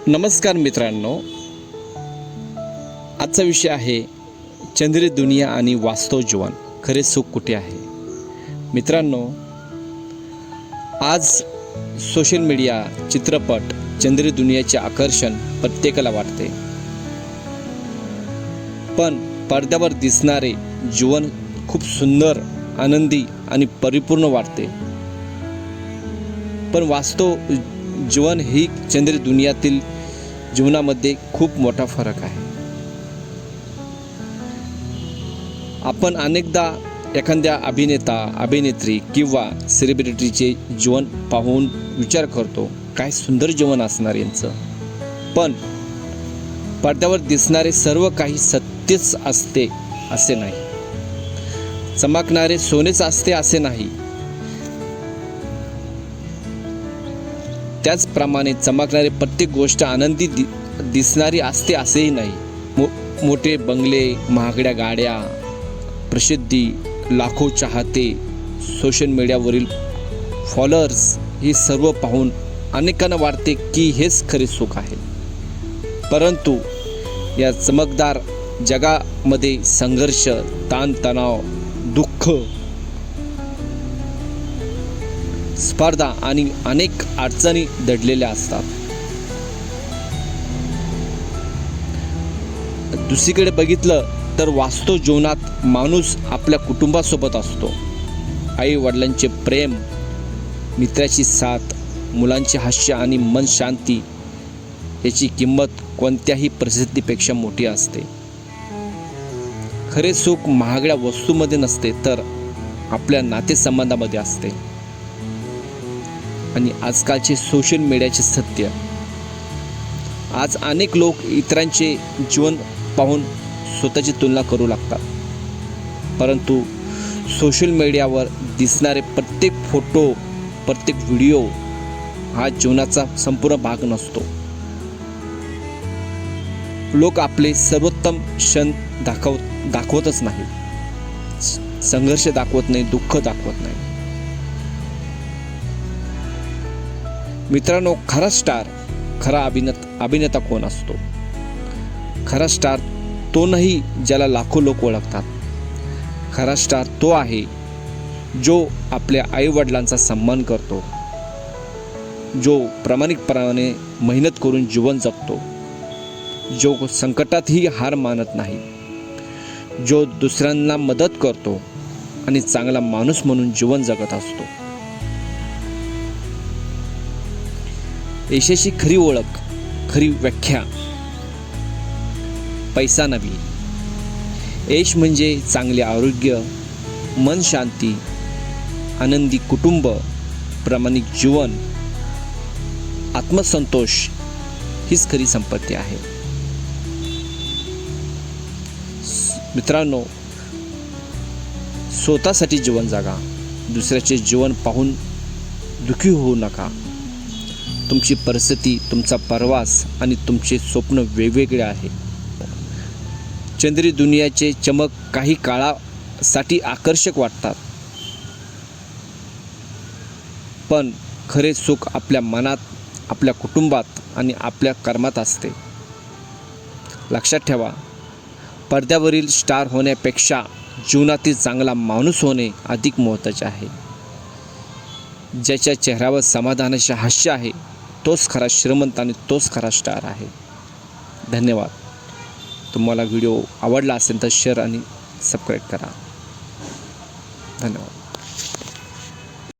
नमस्कार मित्रांनो, आजचा विषय आहे चंद्री दुनिया आणि वास्तव जीवन, खरे सुख कुठे आहे. मित्रांनो, आज सोशल मीडिया, चित्रपट, चंद्री दुनियाचे आकर्षण प्रत्येकाला वाटते. पण पडद्यावर दिसणारे जीवन खूप सुंदर, आनंदी आणि परिपूर्ण वाटते. पण वास्तव जीवन ही चंद्री दुनियातील जीवनामध्ये खूप मोठा फरक आहे. आपण अनेकदा एखाद्या अभिनेता, अभिनेत्री किंवा सेलिब्रिटीचे जीवन पाहून विचार करतो, काय सुंदर जीवन असणार यांचं. पण पडद्यावर दिसणारे सर्व काही सत्यच असते असे नाही. चमकणारे सोनेच असते असे नाही. त्याचप्रमाणे चमकणारी प्रत्येक गोष्ट आनंदी दिसणारी असते असेही नाही. मोठे बंगले, महागड्या गाड्या, प्रसिद्धी, लाखो चाहते, सोशल मीडियावरील फॉलोअर्स हे सर्व पाहून अनेकांना वाटते की हेच खरे सुख आहे. परंतु या चमकदार जगामध्ये संघर्ष, ताणतणाव, दुःख, स्पर्धा आणि अनेक अडचणी दडलेल्या असतात. दुसरीकडे बघितलं तर वास्तव जीवनात माणूस आपल्या कुटुंबासोबत असतो. आई वडिलांचे प्रेम, मित्राची साथ, मुलांचे हास्य आणि मन शांती याची किंमत कोणत्याही प्रसिद्धीपेक्षा मोठी असते. खरे सुख महागड्या वस्तूमध्ये नसते, तर आपल्या नातेसंबंधामध्ये असते. आणि आजकालचे सोशल मीडियाचे सत्य, आज अनेक लोक इतरांचे जीवन पाहून स्वतःची तुलना करू लागतात. परंतु सोशल मीडियावर दिसणारे प्रत्येक फोटो, प्रत्येक व्हिडिओ हा जीवनाचा संपूर्ण भाग नसतो. लोक आपले सर्वोत्तम क्षण दाखवतच नाही. संघर्ष दाखवत नाही, दुःख दाखवत नाही. मित्रांनो, खरा स्टार, खरा अभिनेता कोण असतो? खरा स्टार तो नाही ज्याला लाखो लोक ओळखतात. खरा स्टार तो आहे जो आपल्या आईवडिलांचा सन्मान करतो, जो प्रामाणिकपणाने मेहनत करून जीवन जगतो, जो संकटातही हार मानत नाही, जो दुसऱ्यांना मदत करतो आणि चांगला माणूस म्हणून जीवन जगत असतो. यशाची खरी ओळख, खरी व्याख्या पैसा नव्हे. यश म्हणजे चांगले आरोग्य, मन शांती, आनंदी कुटुंब, प्रामाणिक जीवन, आत्मसंतोष हीच खरी संपत्ती आहे. मित्रांनो, स्वतःसाठी जीवन जगा. दुसऱ्याचे जीवन पाहून दुःखी होऊ नका. तुमची परिस्थिती, तुमचा प्रवास आणि तुमचे स्वप्न वेगवेगळे आहे. चंद्री दुनियाचे चमक काही काळासाठी आकर्षक वाटतात, पण खरे सुख आपल्या मनात, आपल्या कुटुंबात आणि आपल्या कर्मात असते. लक्षात ठेवा, पडद्यावरील स्टार होण्यापेक्षा जीवनातील चांगला माणूस होणे अधिक महत्त्वाचे आहे. ज्याच्या चेहऱ्यावर समाधानाचे हास्य आहे, तोच खरा श्रीमंत आणि तोच खरा स्टार आहे. धन्यवाद. तुम्हाला व्हिडिओ आवडला असेल तर शेअर आणि सबस्क्राईब करा. धन्यवाद.